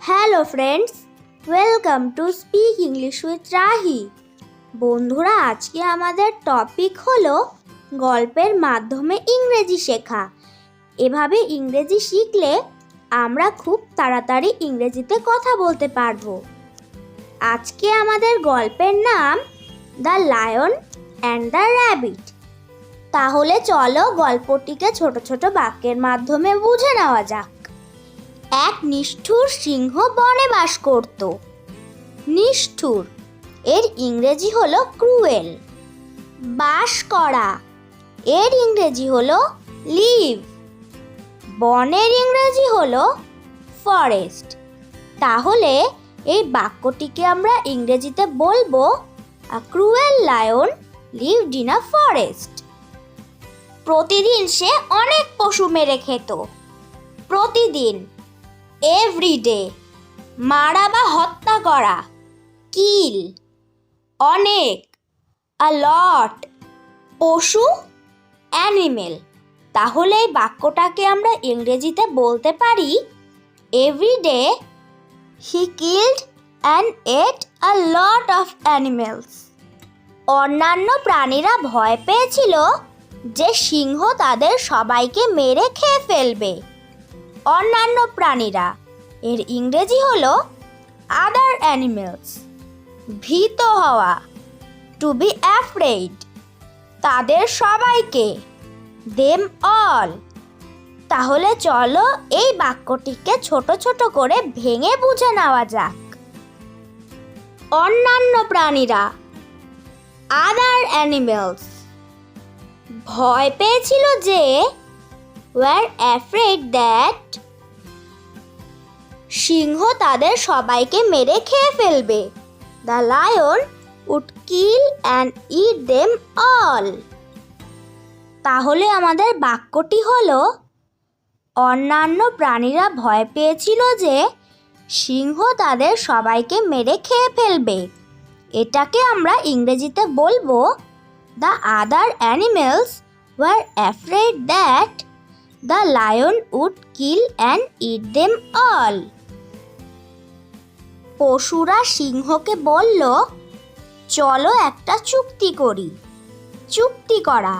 Hello friends, welcome to speak English with Rahi. বন্ধুরা, আজকে আমাদের টপিক হলো গল্পের মাধ্যমে ইংরেজি শেখা। এভাবে ইংরেজি শিখলে আমরা খুব তাড়াতাড়ি ইংরেজিতে কথা বলতে পারবো। আজকে আমাদের গল্পের নাম the lion and the rabbit. তাহলে চলো গল্পটিকে ছোট ছোট বাক্যের মাধ্যমে বুঝে নেওয়া যাক। এক নিষ্ঠুর সিংহ বনে বাস করত। নিষ্ঠুর এর ইংরেজি হলো ক্রুয়েল। বাস করা এর ইংরেজি হলো লিভ। বনের ইংরেজি হলো ফরেস্ট। তাহলে এই বাক্যটিকে আমরা ইংরেজিতে বলবো a cruel lion lived in a forest. প্রতিদিন সে অনেক পশু মেরে খেত। প্রতিদিন এভরিডে মারা বা হত্যা করা। কিল অনেক। আ লট পশু অ্যানিমেল। তাহলে এই বাক্যটাকে আমরা ইংরেজিতে বলতে পারি everyday he killed and ate a lot of animals. অন্যান্য প্রাণীরা ভয় পেয়েছিল যে সিংহ তাদের সবাইকে মেরে খেয়ে ফেলবে। অন্যান্য প্রাণীরা এর ইংরেজি হলো আদার অ্যানিমেলস। ভীত হওয়া টু বি অ্যাফ্রেড। তাদের সবাইকে দেম অল। তাহলে চলো এই বাক্যটিকে ছোট ছোট করে ভেঙে বুঝে নেওয়া যাক। অন্যান্য প্রাণীরা আদার অ্যানিমেলস ভয় পেয়েছিল যে were afraid that সিংহ তাদের সবাইকে মেরে খেয়ে ফেলবে। The lion would kill and eat them all. তাহলে আমাদের বাক্যটি হলো অন্যান্য প্রাণীরা ভয় পেয়েছিল যে সিংহ তাদের সবাইকে মেরে খেয়ে ফেলবে। এটাকে আমরা ইংরেজিতে বলবো The other animals were afraid that the lion would kill and eat them all. পশুরা সিংহকে বলল, চলো একটা চুক্তি করি। চুক্তি করা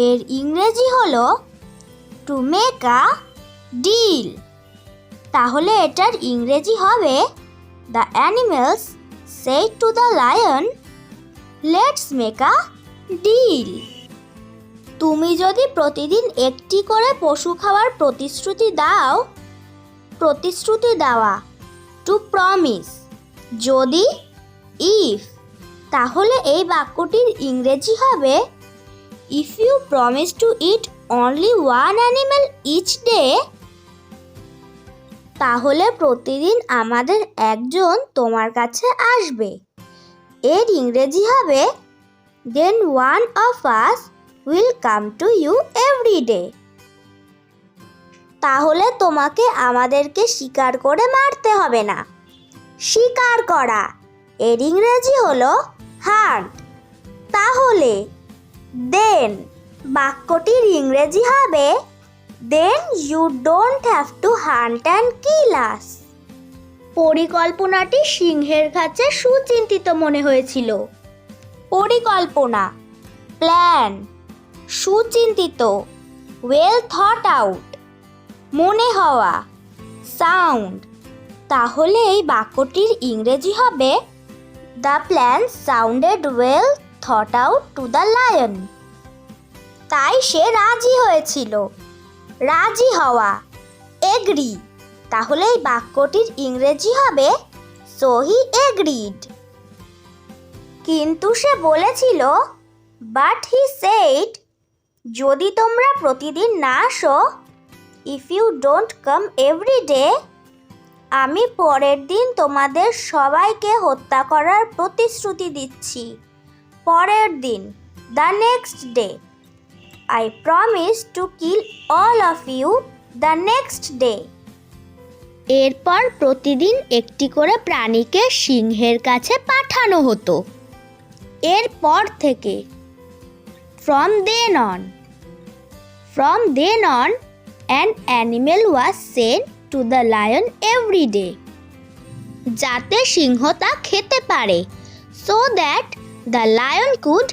এর ইংরেজি হলো টু মেক আ ডিল। তাহলে এটার ইংরেজি হবে the animals said to the lion, let's make a deal. তুমি যদি প্রতিদিন একটি করে পশু খাওয়ার প্রতিশ্রুতি দাও। প্রতিশ্রুতি দেওয়া টু প্রমিস। যদি ইফ, তাহলে এই বাক্যটির ইংরেজি হবে if you promise to eat only one animal each day. তাহলে প্রতিদিন আমাদের একজন তোমার কাছে আসবে। এর ইংরেজি হবে then one of us will come to you every day. তাহলে তোমাকে আমাদেরকে শিকার করে মারতে হবে না। শিকার করা এর ইংরেজি হলো হান্ট। তাহলে দেন বাক্যটির ইংরেজি হবে then you don't have to hunt and kill us. পরিকল্পনাটি সিংহের কাছে সুচিন্তিত মনে হয়েছিল। পরিকল্পনা প্ল্যান, সুচিন্তিত ওয়েল থট আউট, মনে হওয়া সাউন্ড। তাহলে এই বাক্যটির ইংরেজি হবে the plan sounded well thought out to the lion. তাই সে রাজি হয়েছিল। রাজি হওয়া এগ্রি। তাহলে এই বাক্যটির ইংরেজি হবে সো হি এগ্রিড। কিন্তু সে বলেছিল বাট হি সেড, যদি তোমরা প্রতিদিন না আসো, if you don't come every day, আমি পরের দিন তোমাদের সবাইকে হত্যা করার প্রতিশ্রুতি দিচ্ছি। পরের দিন the next day, I promise to kill all of you the next day. এরপর প্রতিদিন একটি করে প্রাণীকে সিংহের কাছে পাঠানো হতো। এরপর থেকে From then on, an animal was sent to the lion every day. যাতে সিংহ তা খেতে পারে, so that the lion could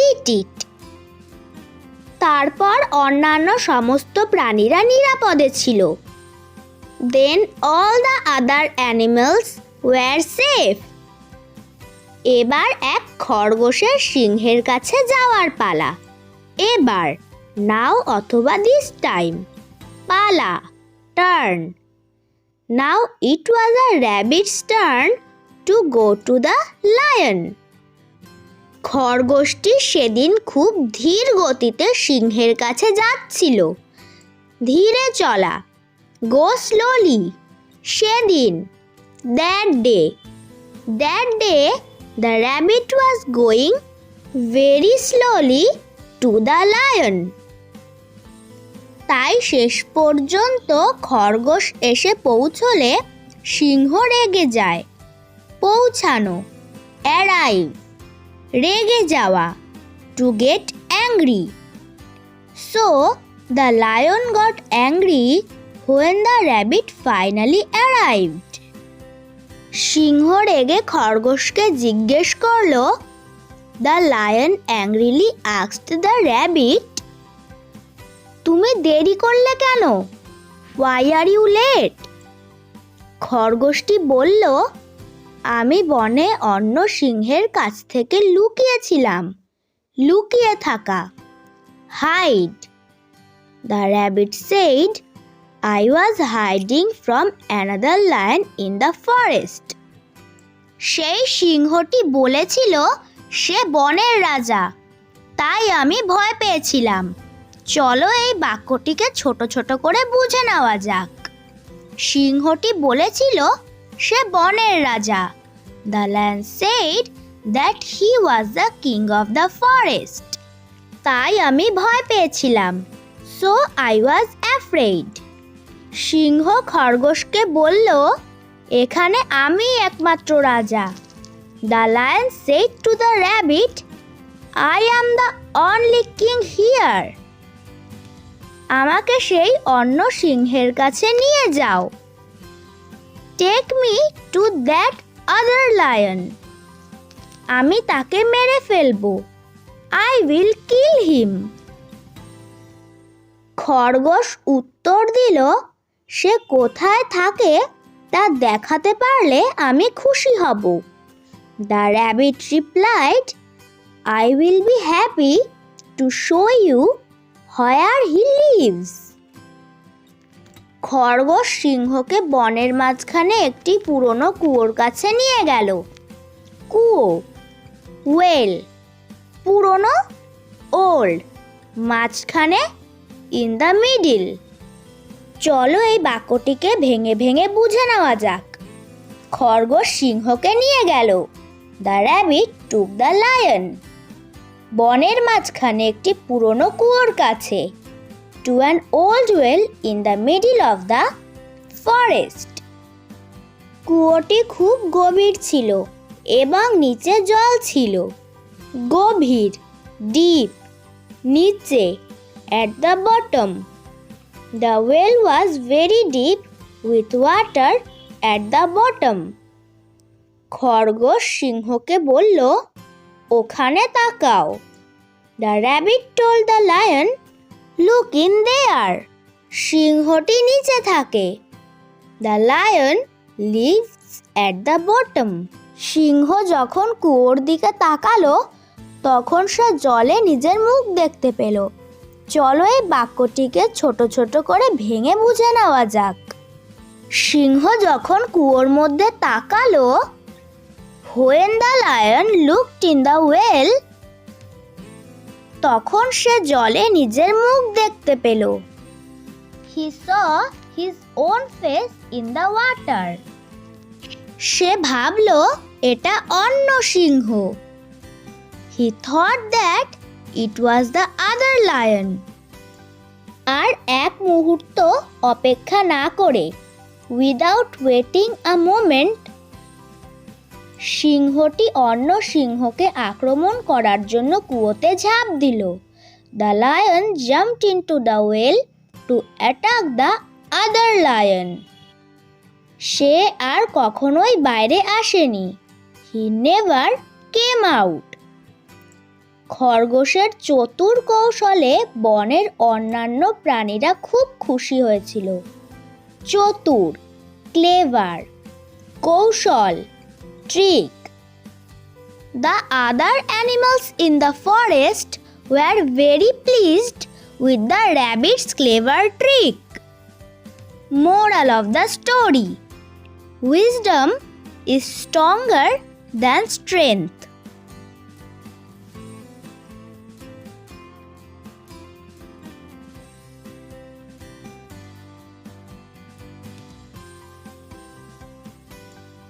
eat it. তারপর অন্যান্য সমস্ত প্রাণীরা নিরাপদে ছিল। Then all the other animals were safe. এবার এক খরগোশের সিংহের কাছে যাওয়ার পালা। এবার নাও অথবা দিস টাইম, পালা, turn. Now it was a rabbit's turn to go to the lion. খরগোশটি সেদিন খুব ধীর গতিতে সিংহের কাছে যাচ্ছিল। ধীরে চলা, গো স্লোলি। সেদিন, that day. That day the rabbit was going very slowly to the lion. তাই শেষ পর্যন্ত খরগোশ এসে পৌঁছলে সিংহ রেগে যায়। পৌঁছানো, অ্যারাইভ। রেগে যাওয়া, to get angry. So the lion got angry when the rabbit finally arrived. সিংহ রেগে খরগোশকে জিজ্ঞেস করলো, the lion angrily asked the rabbit, তুমি দেরি করলে কেন? Why are you late? খরগোশটি বলল, আমি বনে অন্য সিংহের কাছ থেকে লুকিয়েছিলাম। লুকিয়ে থাকা, hide. The rabbit said, I was hiding from another lion in the forest. সেই সিংহটি বলেছিল সে বনের রাজা, তাই আমি ভয় পেয়েছিলাম। চলো এই বাক্যটিকে ছোট ছোট করে বুঝে নেওয়া যাক। সিংহটি বলেছিল সে বনের রাজা। The lion said that he was the king of the forest. তাই আমি ভয় পেয়েছিলাম। So I was afraid. সিংহ খরগোশকে বলল, এখানে আমি একমাত্র রাজা। The lion said to the rabbit, I am the only king here. আমাকে সেই অন্য সিংহের কাছে নিয়ে যাও। Take me to that other lion. আমি তাকে মেরে ফেলবো। I will kill him. খরগোশ উত্তর দিল, সে কোথায় থাকে তা দেখাতে পারলে আমি খুশি হব। The rabbit replied, I will be happy to show you where he lives. খরগোশ সিংহকে বনের মাঝখানে একটি পুরনো কুয়োর কাছে নিয়ে গেল। কুয়ো, ওয়েল। পুরনো, ওল্ড। মাঝখানে, ইন দ্য মিডিল। চলো এই বাক্যটিকে ভেঙে ভেঙে বুঝে নেওয়া যাক। খরগোশ সিংহকে নিয়ে গেল। The rabbit took the lion. বনের মাঝখানে একটি পুরনো কুয়োর কাছে। To an old well in the middle of the forest. কুয়োটি খুব গভীর ছিল এবং নিচে জল ছিল। গভীর, ডিপ। নিচে, at the bottom. The well was very deep with water at the bottom. খরগোশ সিংহকে বলল, ওখানে তাকাও। The rabbit told the lion, look in there. সিংহটি নিচে থাকে। The lion lives at the bottom. সিংহ যখন কুয়োর দিকে তাকালো তখন সে জলে নিজের মুখ দেখতে পেল। চলো এই বাক্যটিকে ছোট ছোট করে ভেঙে বুঝে নেওয়া যাক। সিংহ যখন কুয়োর মধ্যে তাকালো, when the lion looked in the well, তখন সে জলে নিজের মুখ দেখতে পেল। He saw his own face in the water. সে ভাবল এটা অন্য সিংহ। He thought that it was the other lion. আর এক মুহূর্ত অপেক্ষা না করে, without waiting a moment, সিংহটি অন্য সিংহকে আক্রমণ করার জন্য কুয়োতে ঝাঁপ দিল। The lion jumped into the well to attack the other lion. সে আর কখনোই বাইরে আসেনি। He never came out. খরগোশের চতুর কৌশলে বনের অন্যান্য প্রাণীরা খুব খুশি হয়েছিল। চতুর, ক্লেভার, কৌশল, trick. The other animals in the forest were very pleased with the rabbit's clever trick. Moral of the story: wisdom is stronger than strength.